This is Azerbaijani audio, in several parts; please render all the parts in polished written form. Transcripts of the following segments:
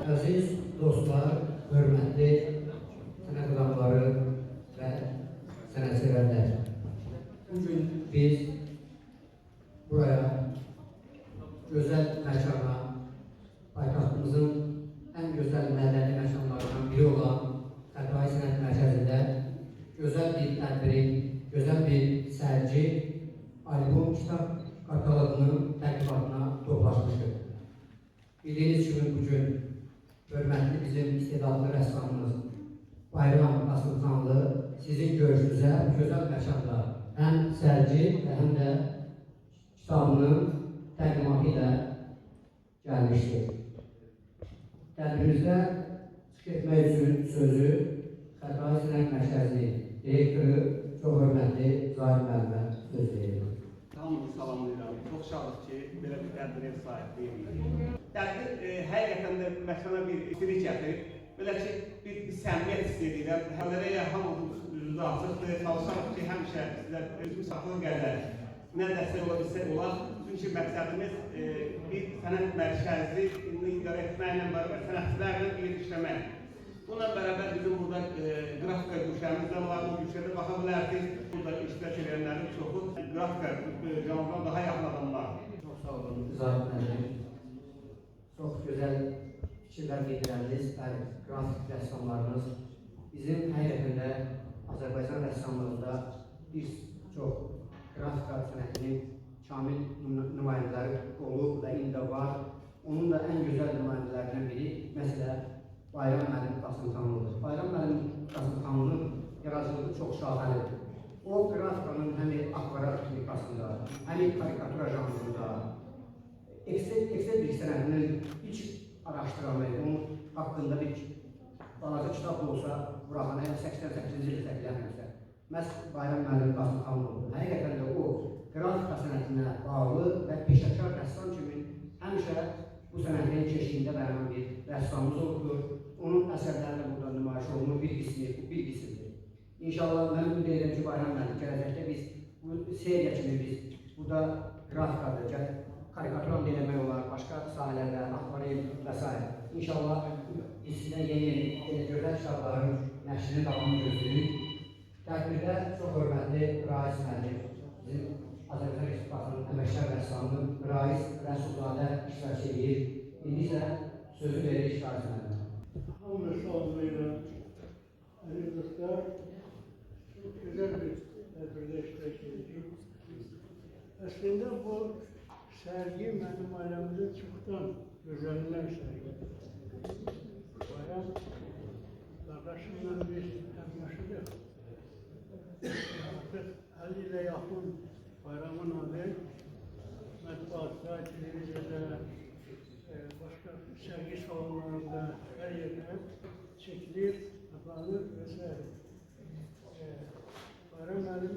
Aziz dostlar, hörmətli sənət adamları və sənətsevərlər. Bugün biz buraya gözəl məkana, paytaxtımızın ən gözəl mədəni məkanlarından biri olan Xətai Sənət Mərkəzində gözəl bir tədbirin, gözəl bir sərgi, albom, kitab kataloqunun təqdimatına toplaşmışdır. Bildiyiniz kimi bugün hörmətli bizim istedadlı rəssamımız Bayram Qasımxanlı sizin görüşünüzə gözəl məkanda həm sərgi və həm də kitabının təqdimatı ilə gəlmişdir. Tədbirimizdə çıxış etmək üçün sözü Xətai Sənət Mərkəzi direktoru çox hörmətli Zahid müəllimə söz verir. Hamınızı salamlayıram. Çox şadıq ki, belə bir tədbirin sahibliyirik. Tədbir həqiqətən də məkana bir istilik gətirib. Belə ki, bir səmimiyyət istəyirəm. Həmlərə hamımız üzrü açıqdır. Çalışarıq ki, həmişə sizlər özümüz saxlıq gəllər. Nə dəstək ola bilsə olar. Çünki məqsədimiz bir sənət mərkəzini idarə etməklə bərabər sənətçilərlə bir işləmək. Bununla bərabər bizim burada qrafika güşəmiz də var. Bu güşədə baxa bilərsiniz. Burada iştirak edənlərin çoxu qrafika canlıdan daha yaxın adamlar. Çox sağ olun, Zahid müəllim. Çox gözəl fikirlər bildirəniz, qrafik rəssamlarımız. Bizim həqiqətən də Azərbaycan rəssamlığında bir çox qrafika sənətinin kamil nümayəndələri olub və indi var. Onun da ən gözəl nümayəndələrindən biri, məsələ, Bayram müəllim Qasımxanlıdır. Bayram müəllim Qasımxanlının yaradıcılığı çox şahəlidir. O, grafikanın həm akvarat texnikasında, həm karikatura janrında, eksel bir sənətinin hiç araşdıramaydı. Onun haqqında bir balaca kitab da olsa, buraxana 88-ci il təqdiləmirsə, məhz Bayram müəllim Qasımxanlıdır. Həqiqətən də o, grafika sənətinə bağlı və peşəkar rəssam kimi həmişə bu sənətin keşiyində bərəman bir rəssamımız olubdur. Onun əsərlərlə burada nümayiş olunur, bir qismidir. İnşallah mən ümid edirəm ki, Bayram müəllim, gələcəkdə biz bu seriya kimi biz burada grafikadır, karikaturan demək olar, başqa sahələrdə, akvarel və s. İnşallah sizdən yeni gözəl kitabların nəşrini davamını gözləyirik. Tədbirdə çox hörmətli Rais müəllim, bizim Azərbaycan Respublikasının əməkdar rəssamı Rais Rəsulzadə iştirak edir. İndi isə sözü verir iştirak müəllimə. Hamını salamlayıram. Əziz dostlar, çok güzel bir tədbirdə iştirak edəcəyik. Aslında bu sergi benim ailemde çoktan gözlenilen sergi. Bayram kardeşimle biz hem yaşadık. Artık 50 ile yakın bayramın adı matbaatta, televizyonda, başka sergi salonlarında her yerde çekilir, yapılır vesaire. Bayram benim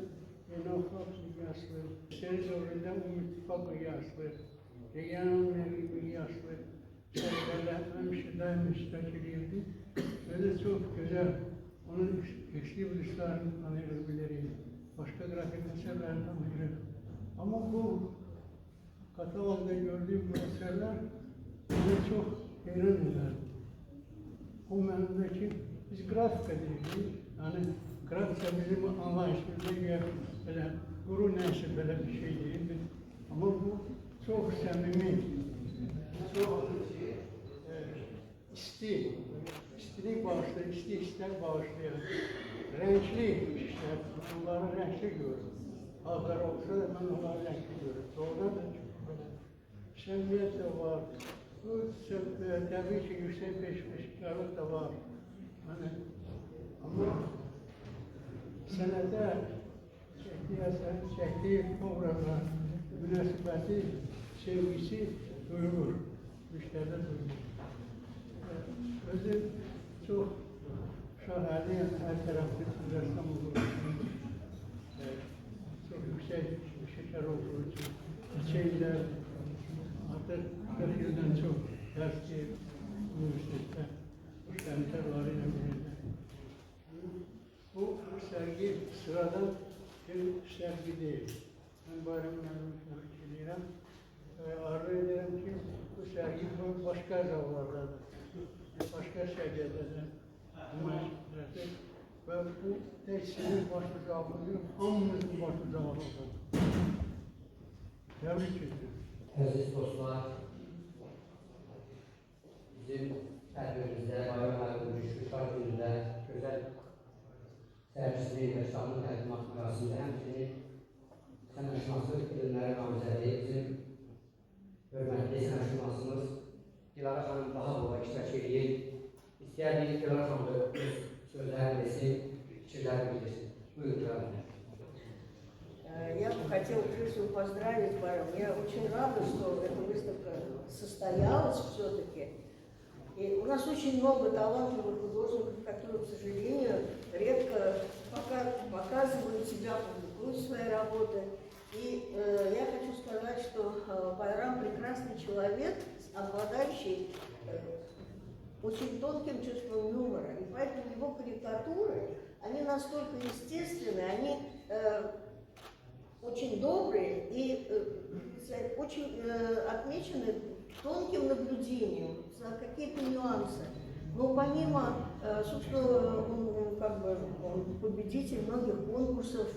Yeni-Afrak miqyaslı, Seri dövründə İttifaq miqyaslı, regional miqyaslı sərgilərlə həmişə daim iştirak edirdi. Böyle çok güzel, onun eşli-bilislərini tanıyırıq, bilirik, başqa grafik əsərlərini tanıyırıq. Ama bu katalogda gördüğüm bu əsərlər bize çok heyran eder. O mənadakı biz grafika deyirik, yani grafika bizim anlayışımızda böyle guru neyse böyle bir şey değildi. Ama bu çok samimi, çok istilik bağışlayan, ister bağışlayan, renkli işler, onları renkli görüyorum. Halklar olsa da ben onları renkli görüyorum. Doğrudan da çok böyle şemiyet de var. Bu tabii ki yüksek peşkarlık da var. Hani, ama sənətə çəkdiyi obrazla münasibəti, sevgisi duyulur, müştəridə duyulur. Özü çox şahəli, hər tərəfli rəssam olduğu üçün, çox yüksək şəkər olduğu üçün, neçə illər, artıq 40 ildən çox dərs deyib, universitetdə, müştərilərləri ilə birində. Bu sergi sıradan bir sergi değil. Ben Bayram müəllimə təbrik edirəm. Arzu ederim ki, bu sergi başqa zavarlardadır. bu tek senin başlıcağını değil, hamımızın başlıcağını oldu. Tebrik ediyorum. Aziz dostlar, bizim tədbirimizdə, bayram ayının Şuşar günündə gözəl sərgisli rəssamın təqdimat mərasımında həmçinin sənətşünası elmləri namizədi bizim hörmətli sənətşünasımız Dilara xanım daha bula iştirak edir. İstəyərdik Dilara xanım da öz sözlərini desin, fikirlərini bildirsin. Buyurun Dilara xanım. Я бы хотела прежде всего поздравить Байрам. Я очень рада, что эта выставка состоялась все-таки. И у нас очень много талантливых художников, которые, к сожалению, редко показывают себя, публикуют свои работы. И я хочу сказать, что Байрам прекрасный человек, обладающий очень тонким чувством юмора. И поэтому его карикатуры, они настолько естественны, они очень добрые и очень отмечены тонким наблюдением за какие-то нюансы. Но помимо, собственно, он победитель многих конкурсов,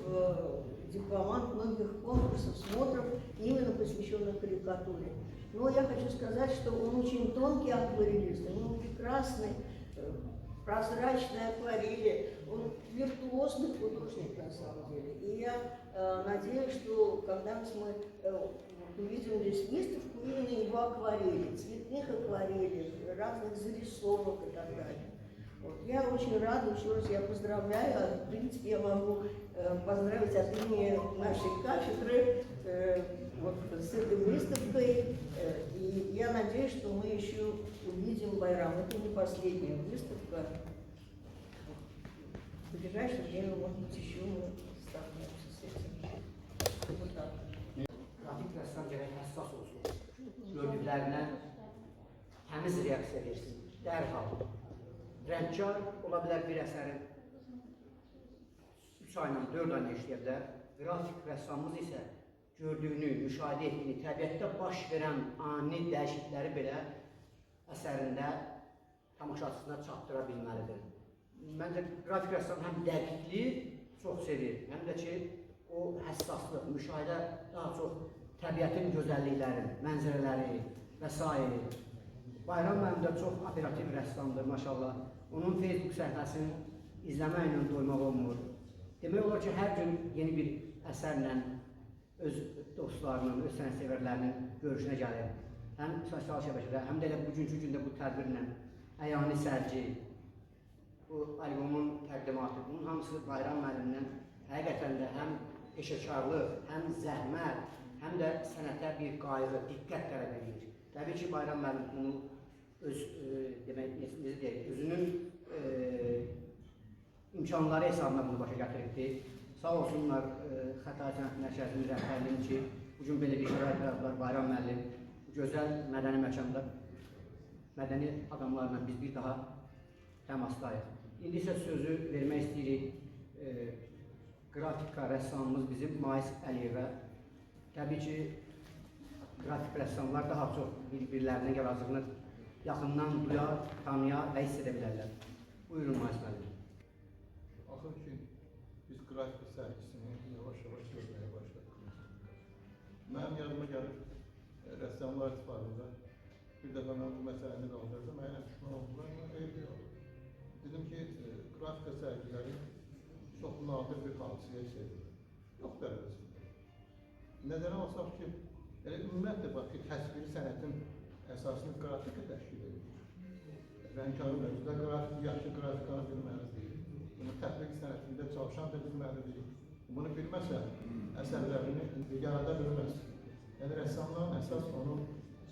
дипломант многих конкурсов, смотров, именно посвященных карикатуре. Но я хочу сказать, что он очень тонкий акварелист, у него прекрасный, прозрачные акварели, он виртуозный художник на самом деле. И я надеюсь, что когда мы увидим здесь выставку именно его акварелей, цветных акварелей, разных зарисовок и так далее. Вот. Я очень рада, еще раз я поздравляю, в принципе я могу поздравить от имени нашей кафедры вот, с этой выставкой. И я надеюсь, что мы еще увидим Байрам. Это не последняя выставка. В ближайшее время, может быть, еще мы столкнемся с этим. Вот так. Grafik rəssam gərək həssas olsun. Gördüklərinə təmiz reaksiya versin. Dərhal. Rəngkar ola bilər bir əsərin 3 ayla 4 ayla işləyə bilər. Grafik rəssamımız isə gördüyünü, müşahidə etdiyini, təbiətdə baş verən ani dəyişiklikləri belə əsərində tamaşaçısına çatdıra bilməlidir. Məncə qrafik rəssam həm dəqiqliyi çox sevir, həm də ki, o həssaslıq, müşahidə daha çox təbiətin gözəllikləri, mənzərələri və s. Bayram mənim də çox operativ rəssamdır, maşallah. Onun Facebook səhifəsini izləməklə doymaq olmur. Demək olar ki, hər gün yeni bir əsərlə öz dostlarının, öz sənətsevərlərinin görüşünə gəlir. Həm sosial şəbəkədə, həm də elə bugünkü gündə bu tədbirlə əyani sərgi, bu albomun təqdimatı, bunun hamısı Bayram müəllimdən həqiqətən də həm peşəkarlıq, həm zəhmət, həm də sənətə bir qayğı, diqqət tələb edir. Təbii ki, Bayram müəllim bunu özünün imkanları hesabına bunu başa gətiribdi. Sağ olsunlar Xətai Sənət Mərkəzinin rəhbərliyi ki, bugün belə bir şərait yaratdılar. Bayram müəllim bu gözəl mədəni məkanda mədəni adamlarla biz bir daha təmasdayıq. İndi isə sözü vermək istəyirik qrafika rəssamımız bizim Mais Əliyevə. Təbii ki, qrafik rəssamlar daha çox bir-birlərinin yarazığını yaxından duyar, tanıya və hiss edə bilərlər. Buyurun Mais müəllim. Axır ki, biz qrafik sərgisini yavaş-yavaş görməyə başladıq. Mənim yanıma gəlir rəssamlar ittifaqında bir dəfə mən bu məsələni qaldırdım, mənə düşman oldular, amma eyb yox. Dedim ki, qrafika sərgiləri çox nadir bir hadisəyə çevrilir. Yox dərəcəsində. Nədən alsaq ki, ümumiyyətlə bax ki, təsviri sənətin əsasını qrafika təşkil edir. Rəngkarın özündə yaxşı grafikanı bilməlidir. Bunu təhqiq sənətində çalışan da bilməlidir. Bunu bilməsə, əsərlərini yarada bilməz. Yəni, rəssamların əsas onu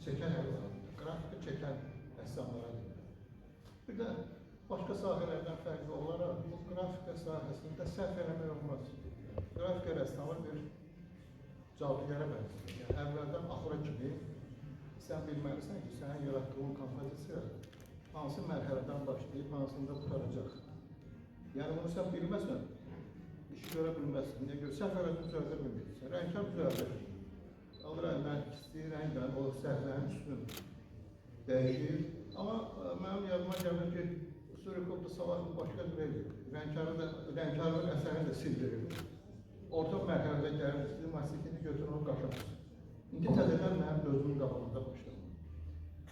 çəkən əlvanıdır, qrafika çəkən rəssamlara deyil. Bir də başqa sahələrdən fərqli olaraq, bu qrafika sahəsində səhv eləmək olmaz. Qrafika rəssamı bir cadugərə bənzəyir. Yəni, əvvəldən axıra kimi sən bilməlisən ki, sənin yaratdığın kompozisiya hansı mərhələdən başlayıb, hansında qutaracaq. Yəni, bunu sən bilməsən, işi görə bilməzsən. Niyə görə? Səhv elədən düzəldə bilməyirsən. Rəngkar düzəldir. Alır əlindən istəyir rəngdən, o səhvlərin üstünü dəyişir. Amma mənim yadıma gəlir ki, Surikovda savaşın başqa bir Rənkarın əsərini də sildirir. Orta mərhələdə gəlir, sizin masikini götürür, qaşımız. İndi təzədən mənim gözümün qabağında başladı.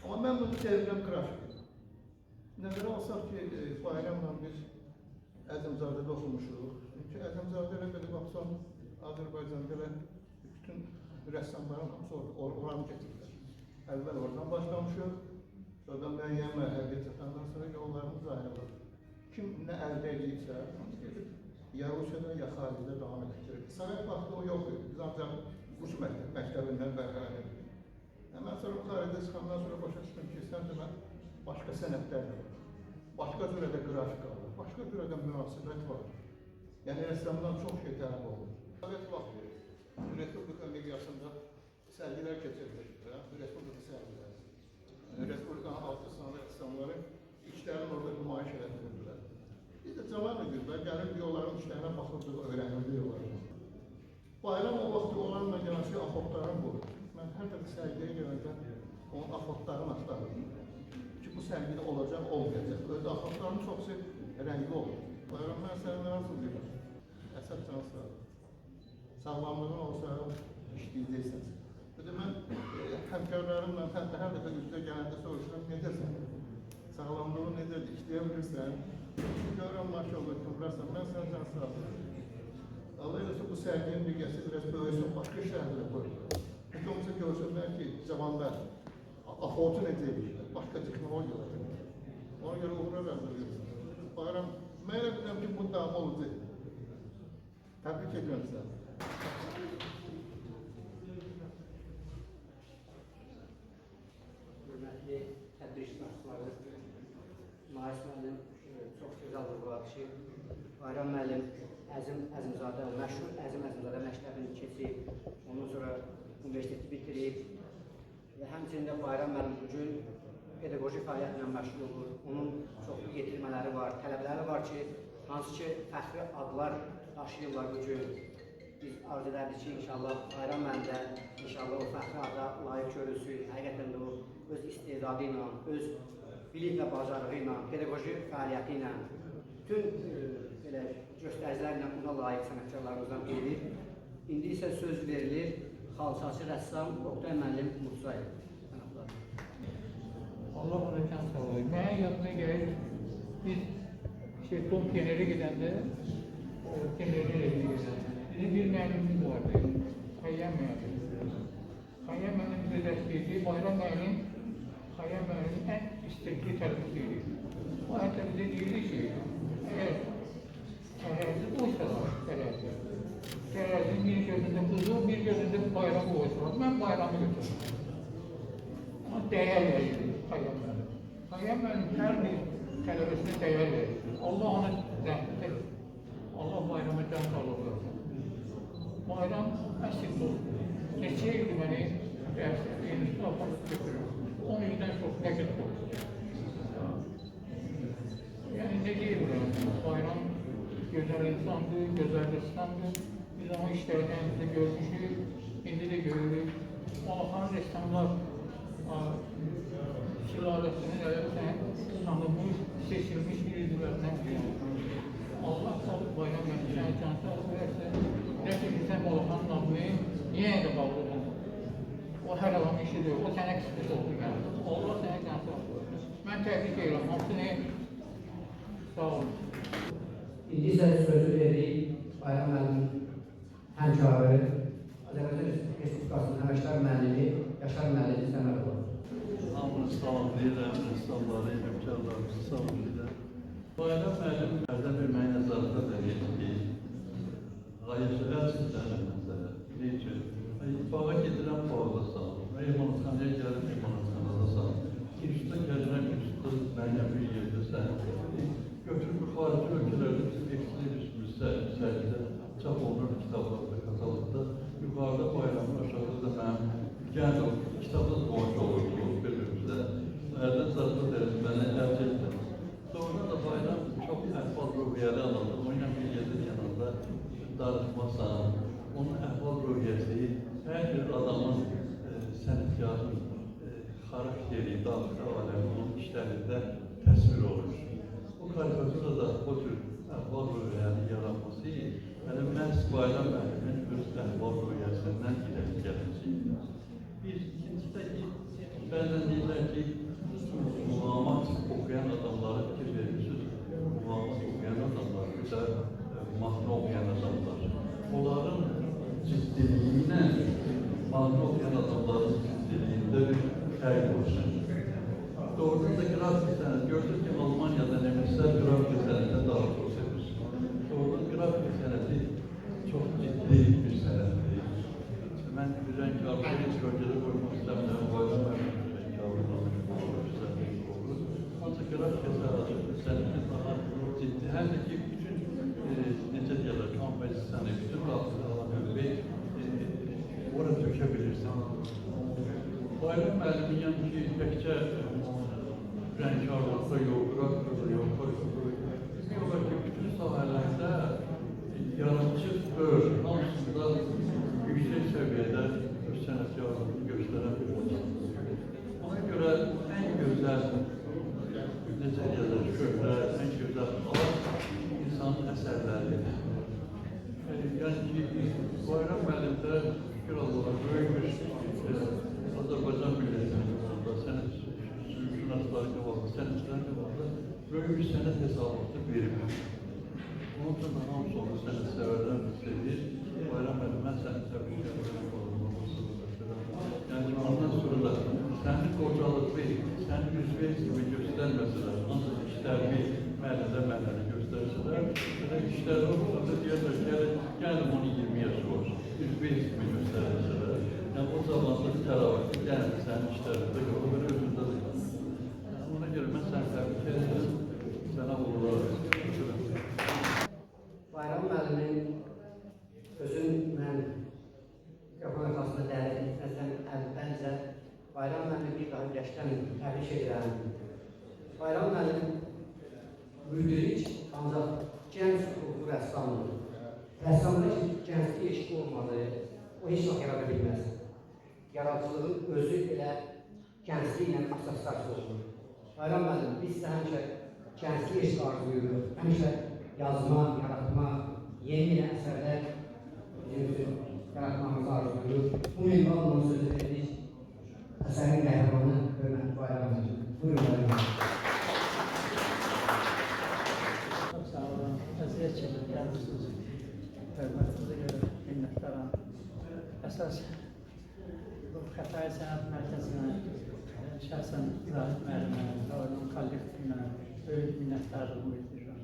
Amma mən bunu sevirəm qrafiki. Nəzərə alsaq ki, bayramla biz Əzimzadədə oxumuşuq. Çünki Əzimzadə elə belə baxsan, Azərbaycanda elə bütün rəssamların hamısı oranı getirilər. Əvvəl oradan başlamışıq, sonra müəyyən mərhələyə çatandan sonra yollarımız ayrılır. Kim nə əldə edəcəksə, onu gedib ya Rusiyada, ya xaricdə davam etdirir. Sovet vaxtı o yox idi. Biz ancaq Rus məktəbindən bərqərar edik. Mən sonra xaricdə çıxandan sonra başa düşdüm ki, sən demə başqa sənətlər də var. Başqa cürədə qrafika var, başqa cürədə münasibət var. Yəni rəssamdan çox şey tələb olur. Sovet vaxtı Respublika miqyasında sərgilər keçirilir. Respublika sərgiləri. Respublikanın altı sınavlı rəssamları işlərini orada nümayiş edildilər. Biz də cavan idik, gəlirdik onların işlərinə baxırdıq, öyrənirdik onları. Bayram o vaxtı olanla yanaşı afotların bu. Mən hər dəfə sərgiyə gələndə onun afotlarını axtarırdım. Ki, bu sərgidə olacaq, olmayacaq. Özü afotların çoxsu rəngli olur. Bayram mən sənə nasıl deyirəm? Əsəb can sağ. Sağlamlığın olsa işləyəcəksən. Mən həmkarlarımla hər dəfə üzrə gələndə soruşuram, necəsən? Sağlamlığın necədir, işləyə görürəm, maşallah, kömürlərsən, mən sənə can sağ olun. Allah eləsə bu sərginin birgəsi biraz böyüsün, başqa şəhərlərə qoyurlar. Çünki onca görsünlər ki, cavanlar afotu necə edirlər, başqa texnologiyalar. Ona görə uğra rəzəliyir. Bayram, mən elə bilirəm ki, bu davam olacaq. Təbrik edirəm sizə. Hörmətli tədbir iştirakçıları, Nais müəllim çox gözəl vurğuladı ki, Bayram müəllim Əzimzadə, məşhur Əzimzadə məktəbini keçib, ondan sonra universiteti bitirib və həmçində Bayram müəllim bugün pedaqoji fəaliyyətlə məşğul olur. Onun çoxlu yetirmələri var, tələbləri var ki, hansı ki, fəxri adlar daşıyırlar bugün. Biz arzu edərdik ki, inşallah Bayram müəllim də inşallah o fəxri ada layiq görülsün. Həqiqətən də o öz istedadı ilə, öz bilik və bacarığı ilə, pedaqoji fəaliyyəti ilə, bütün göstəricilərlə buna layiq sənətkarlarımızdan biridir. İndi isə söz verilir xalçaçı rəssam Oktay müəllim Mursayev. Allah ona can sağlayır. Mənə yadıma gəlir, biz Tom Kener'e gedəndə, Kener'e gedəndə, bizim bir müəllimimiz vardı, Xəyyəm müəllim. Xəyyəm müəllim bizə dərs verdi, Bayram müəllim Xəyyəm müəllimin ən istekli tələbəsi idi. O hətta bizə deyirdi ki, əgər tərəzi qoysalar, tərəzinin bir gözündə qızı, bir gözündə bayramı qoysalar, mən bayramı götürürüm. Ama dəyər verir Xəyyəm müəllim. Xəyyəm müəllim hər bir tələbəsinə dəyər verir. Allah ona rəhmət edir. Allah bayrama can sağlıq versin. Bayram əsl oldu. Neçə ildir məni dərsdə enişdə aparıb götürür. 10 ildən çox nəqid oldu. Yəni ne deyirəm, Bayram gözəl insandır, gözəl rəssamdır. Biz onun işlərini görmüşük, indi də görürük. Malaxan rəssamlar sülaləsinin əlbəttən tanınmış, seçilmiş bir üzvlərindən biridir. Allah sağlıq Bayram müəllimə can sağlıq versin. Nə ki, sən Malaxanın adını niyə də bağlıdın? O hər adamın işidir, o sənə qismət oldu yəni. Allah sənə can sağlıq versin. Mən təbrik edirəm, hamısını sağ olun. İndi isə sözü veririk Bayram müəllimin həmkarı, Azərbaycan Respublikasının əməkdar müəllimi, Yaşar müəllimi Səmərov. Hamını salamlayıram, rəssamları, həmkarlarımızı salamlayıram. Bayram müəllim hərdən bir mənə nəzarətə verir ki, qayıcılar sizlərlə məsələ. Necə? Bağa gedirəm, bağda sağlam. Meymanxanaya gəlib, meymanxanada sağlam. Kirişdə gəlirəm, kirişdə mənim bir yerdə səhəm. Götürüb xarici ölkələrdə bizim ekstremizmimiz sərgidə çap olunur kitablarda, katalogda. Yuxarıda bayramın aşağıda da mənim gəl kitabda qonşu olurdu bir-birimizdə. Ərdən zarfı deriz, mənə əlc etdim. Sonra da bayram çox əhval-ruhiyyəli adamdır. Onunla bir yerdə yanında darıxmasan, onun əhval-ruhiyyəsi hər bir adamın sənətkarın xarakteri, daxili aləmi onun işlərində təsvir olur. Bu tayfasında da o tür əhval rüyəni yaratması, yəni məhz Bayram müəllimin öz əhval rüyəsindən irəli gələcək. Bir, ikincisi də ki, bəzən deyirlər ki, muğamat okuyan adamları fikir verirsiniz, muğamat okuyan adamlar, bir də mahnı okuyan adamlar. Onların ciddiliğine, mahnı okuyan adamların ciddiliğinde bir fərq olsun. Doğrudan da grafik sənət, gördük ki, Almanya'da nemisler grafik sənətə daha çok sevir. Doğrudan grafik sənəti çok ciddi bir sənətdir. Mən rənkarlığı heç bölgədə qoymaq istəmirəm, Bayram müəllimin rənkarlığını olur. Ancaq grafik sənəti daha ciddi, həm də ki, bütün necə deyirlər, kompozisiyanı, bütün rahatlıqları oraya dökəbilirsən. Bayram müəllimin yəni ki, təkcə rənkarlıqda yox, qrafikada yox, demək olar ki, bütün sahələrdə yaradıcı dövr, hamısında yüksək səviyyədə öz sənətkarlığını göstərən bir olacaq. Ona görə ən gözəl, necə deyirlər, şöhrət, ən gözəl insanın əsərləridir. Yəni ki, Bayram müəllimdə şükür Allah'a böyük bir Azərbaycan millətinin yolunda, sənətçilərin qabağında, sənətçilərin qabağında böyük bir sənət hesablıqda verir. Onun üçün də hamısı onu sənət sevərlər istəyir. Bayram müəllim, mən səni təbrik edirəm. Yəni ondan sonra da səni qocalıqlı, səni üzvəy kimi göstərməsələr, ancaq işlərini məhəllədə göstərsələr, belə işləri olursa deyərlər, gəlin onu 20 yaşı olsun, üzvəy kimi göstərməsələr. Yəni o zamanda bir təravətli gəlin sənin işlərində yox, belə özündə deyil. Ona görə mən səni təbrik edirəm, sənə uğurlar edirəm. Bayram müəllimin özün mən mikrofon arxasında dəvət etməzdən əvvəlcə Bayram müəllim bir daha gəşdən təbrik edirəm. Bayram müəllim müdrik, ancaq gənc ruhlu rəssamdır. Rəssamda gənclik eşki olmalı, o heç vaxt yarada bilməz. Yaradıcılığın özü elə gəncliklə əsaslaşdı olur. Bayram müəllim, biz də həmişə gənclik eşki arzuyuruq, həmişə yazma, yaratma, yeni əsərlər bizim üçün yaratmamızı arzuyuruq. Bu minvalının sözü dedik, əsərin qəhrəmanı hörmətli Bayram müəllim. Buyurun Bayram müəllim. Çok sağ olun. Əziyyət çəkib gəlmişsiniz. Hörmətinizə görə minnətdaram. Əsas bu Xətai Sənət Mərkəzinə, şəxsən İbrahim müəllimə və onun kollektivinə böyük minnətdarlığımı bildirirəm.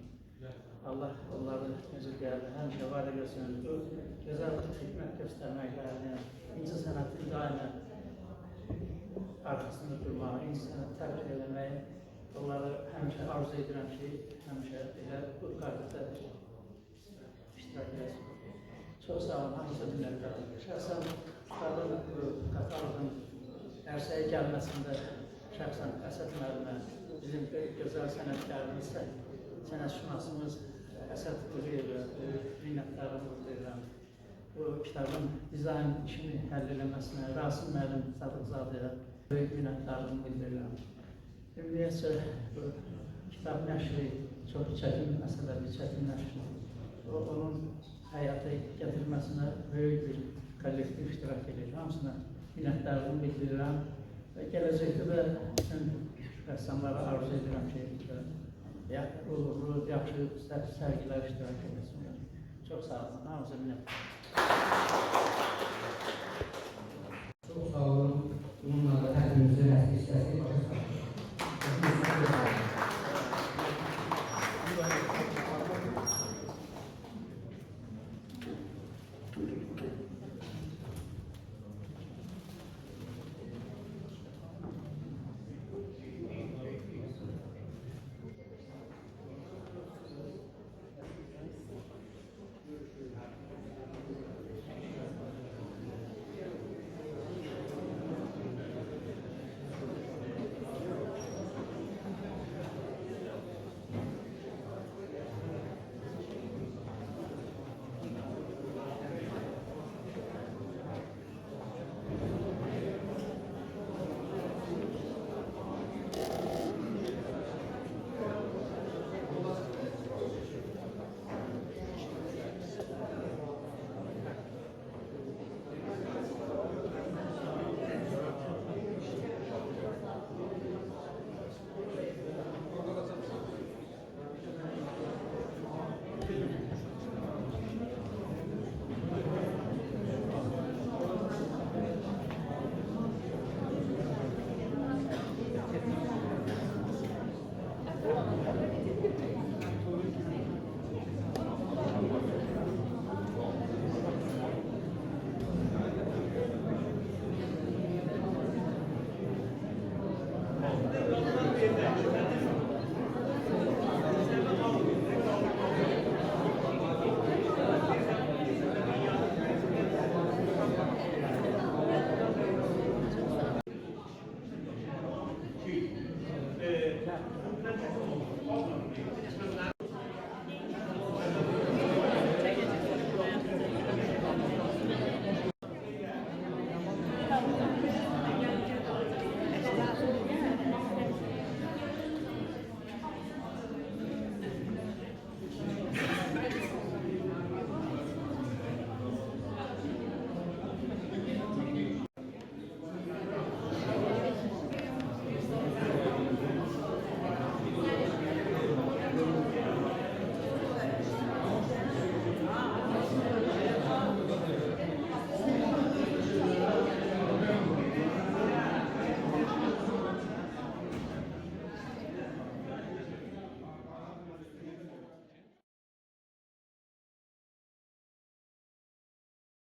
Allah onları necə deyərlər, həmişə var eləsin. Bu gözəl xidmət göstərməklərini, inci sənətin daimən arkasında durmağı, inci sənət təbliğ eləməyi, onları həmişə arzu edirəm ki, həmişə elə bu qarətdə iştirak edəsin. Çox sağ olun, hamısı minnətdarım. Şəxsən Ustadın Qatalığın ərsəyə gəlməsində şəxsən Əsəd müəllimə, bizim gözəl sənətkarımızsa, sənətşünasımız Əsəd Quriyevə minnətdarımı bildirirəm. Bu kitabın dizayn işini həll eləməsinə, Rasim müəllim Sadıqzadəyə böyük minnətdarlığımı bildirirəm. Ümumiyyətcə, bu kitab nəşri çox çətin məsələdir, çətin nəşri. Onun həyata gətirməsinə böyük bir kollektiv iştirak edir. Hamısına minnətdarlığımı bildirirəm və gələcəkdə də bütün rəssamlara arzu edirəm ki, uğurlu, yaxşı sərgilər iştirak edilsinlər. Çox sağ olun, hamısı minnətdarım. Çox sağ olun. Bununla da hepimizin rəsmi istəsi başa çıxar. Film